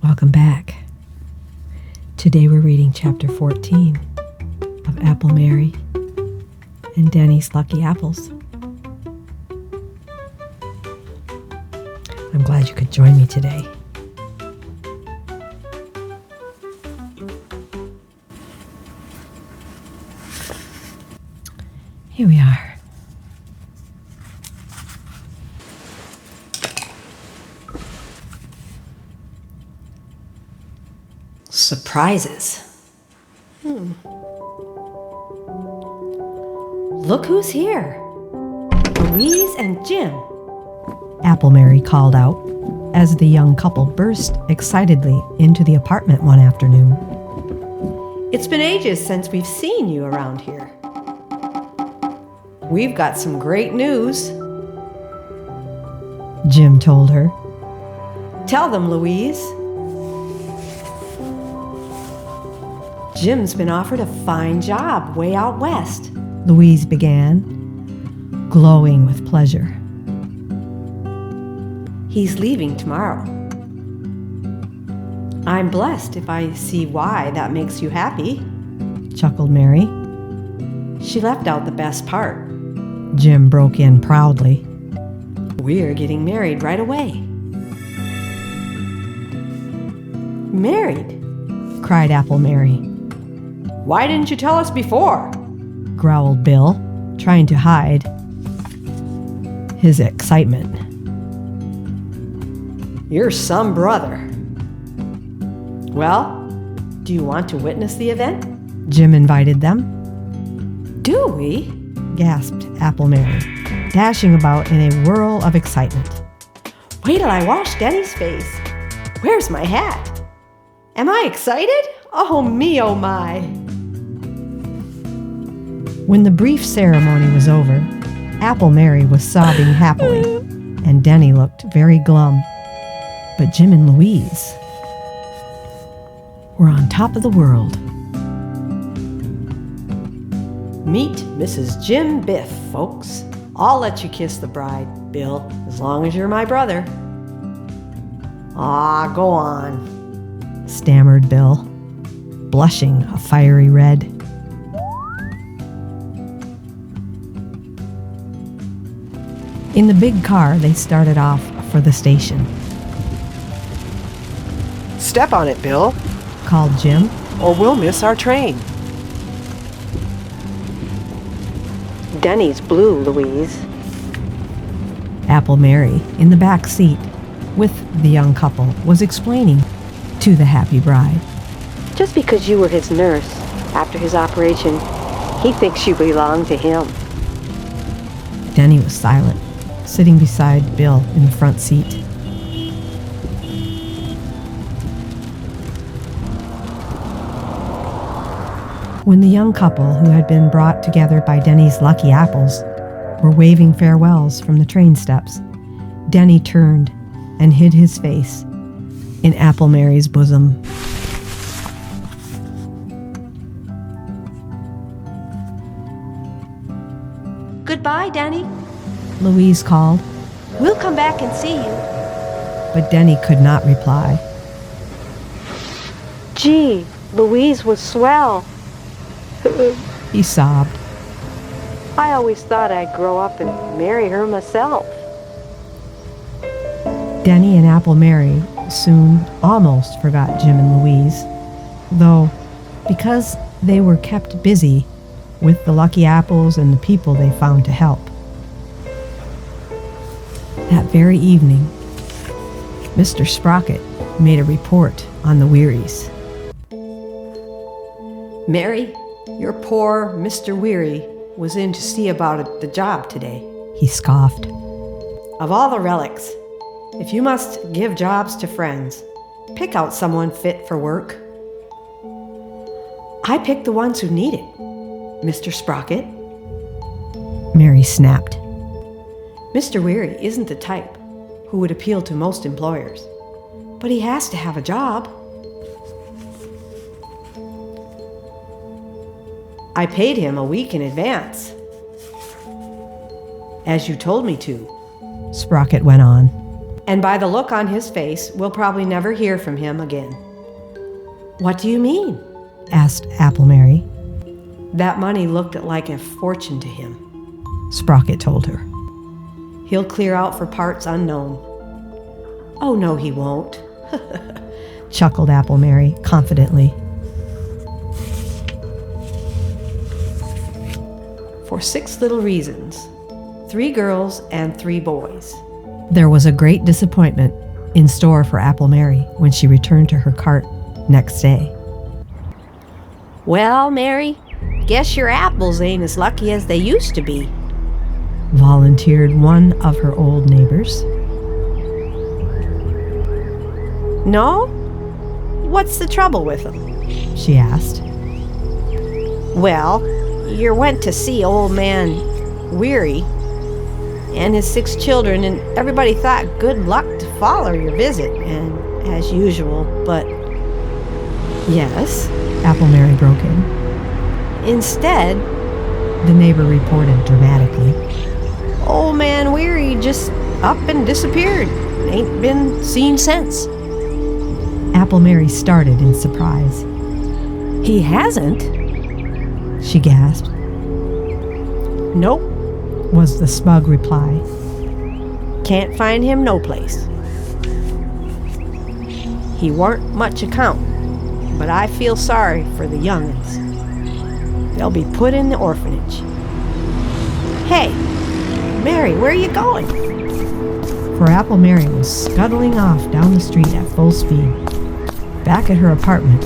Welcome back. Today we're reading chapter 14 of Apple Mary and Dennie's Lucky Apples. I'm glad you could join me today. Here we are. Surprises. Look who's here. Louise and Jim. Apple Mary called out as the young couple burst excitedly into the apartment one afternoon. It's been ages since we've seen you around here. We've got some great news, Jim told her. Tell them, Louise. Jim's been offered a fine job way out west, Louise began, glowing with pleasure. He's leaving tomorrow. I'm blessed if I see why that makes you happy, chuckled Mary. She left out the best part. Jim broke in proudly. We're getting married right away. Married? Cried Apple Mary. Why didn't you tell us before? Growled Bill, trying to hide his excitement. You're some brother. Well, do you want to witness the event? Jim invited them. Do we? Gasped Apple Mary, dashing about in a whirl of excitement. Wait till I wash Dennie's face. Where's my hat? Am I excited? Oh me, oh my. When the brief ceremony was over, Apple Mary was sobbing happily, and Dennie looked very glum. But Jim and Louise were on top of the world. Meet Mrs. Jim Biff, folks. I'll let you kiss the bride, Bill, as long as you're my brother. Ah, go on, stammered Bill, blushing a fiery red. In the big car, they started off for the station. Step on it, Bill, called Jim, or we'll miss our train. Dennie's blue, Louise. Apple Mary, in the back seat with the young couple, was explaining to the happy bride. Just because you were his nurse after his operation, he thinks you belong to him. Dennie was silent, sitting beside Bill in the front seat. When the young couple, who had been brought together by Dennie's Lucky Apples, were waving farewells from the train steps, Dennie turned and hid his face in Apple Mary's bosom. Goodbye, Dennie, Louise called, we'll come back and see you. but Dennie could not reply. Gee, Louise was swell. He sobbed. I always thought I'd grow up and marry her myself. Dennie and Apple Mary soon almost forgot Jim and Louise, though because they were kept busy with the Lucky Apples and the people they found to help. That very evening, Mr. Sprocket made a report on the Wearies. Mary, your poor Mr. Weary was in to see about the job today, he scoffed. Of all the relics, if you must give jobs to friends, pick out someone fit for work. I picked the ones who need it, Mr. Sprocket. Mary snapped. Mr. Weary isn't the type who would appeal to most employers, but he has to have a job. I paid him a week in advance, as you told me to, Sprocket went on. And by the look on his face, we'll probably never hear from him again. What do you mean? Asked Apple Mary. That money looked like a fortune to him, Sprocket told her. He'll clear out for parts unknown. Oh, no, he won't, chuckled Apple Mary confidently. For 6 little reasons, 3 girls and 3 boys. There was a great disappointment in store for Apple Mary when she returned to her cart next day. Well, Mary, guess your apples ain't as lucky as they used to be, volunteered one of her old neighbors. No? What's the trouble with them? She asked. Well, you went to see old man Weary and his 6 children, and everybody thought good luck to follow your visit, and as usual, but... Yes, Apple Mary broke in. Instead, the neighbor reported dramatically, old man Weary just up and disappeared. Ain't been seen since. Apple Mary started in surprise. He hasn't? She gasped. Nope, was the smug reply. Can't find him no place. He weren't much account, but I feel sorry for the young'uns. They'll be put in the orphanage. Hey, Mary, where are you going? For Apple Mary was scuttling off down the street at full speed. Back at her apartment,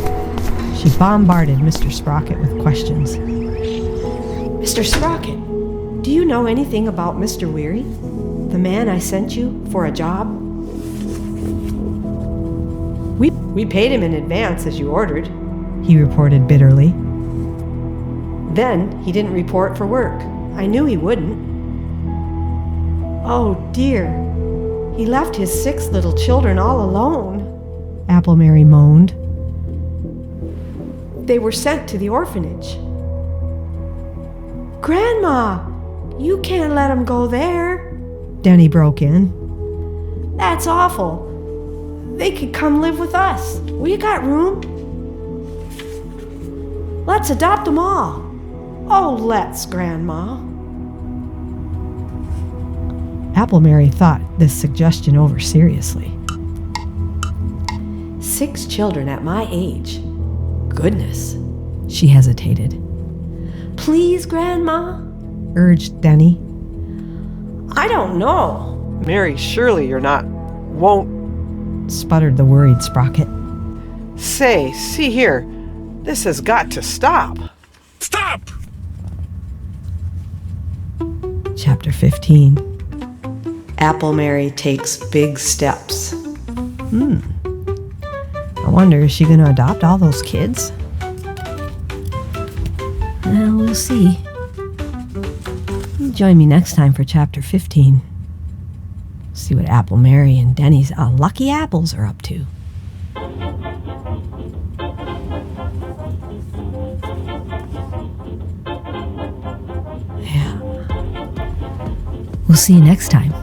she bombarded Mr. Sprocket with questions. Mr. Sprocket, do you know anything about Mr. Weary, the man I sent you for a job? We paid him in advance as you ordered, he reported bitterly. Then he didn't report for work. I knew he wouldn't. Oh dear, he left his 6 little children all alone, Apple Mary moaned. They were sent to the orphanage. Grandma, you can't let them go there, Dennie broke in. That's awful. They could come live with us. We got room. Let's adopt them all. Oh, let's, Grandma. Apple Mary thought this suggestion over seriously. 6 children at my age. Goodness, she hesitated. Please, Grandma, urged Dennie. I don't know. Mary, surely you're not... won't... sputtered the worried Sprocket. Say, see here. This has got to stop. Stop! Chapter 15. Apple Mary takes big steps. I wonder, is she going to adopt all those kids? Well, we'll see. Join me next time for Chapter 15. See what Apple Mary and Denny's lucky apples are up to. Yeah. We'll see you next time.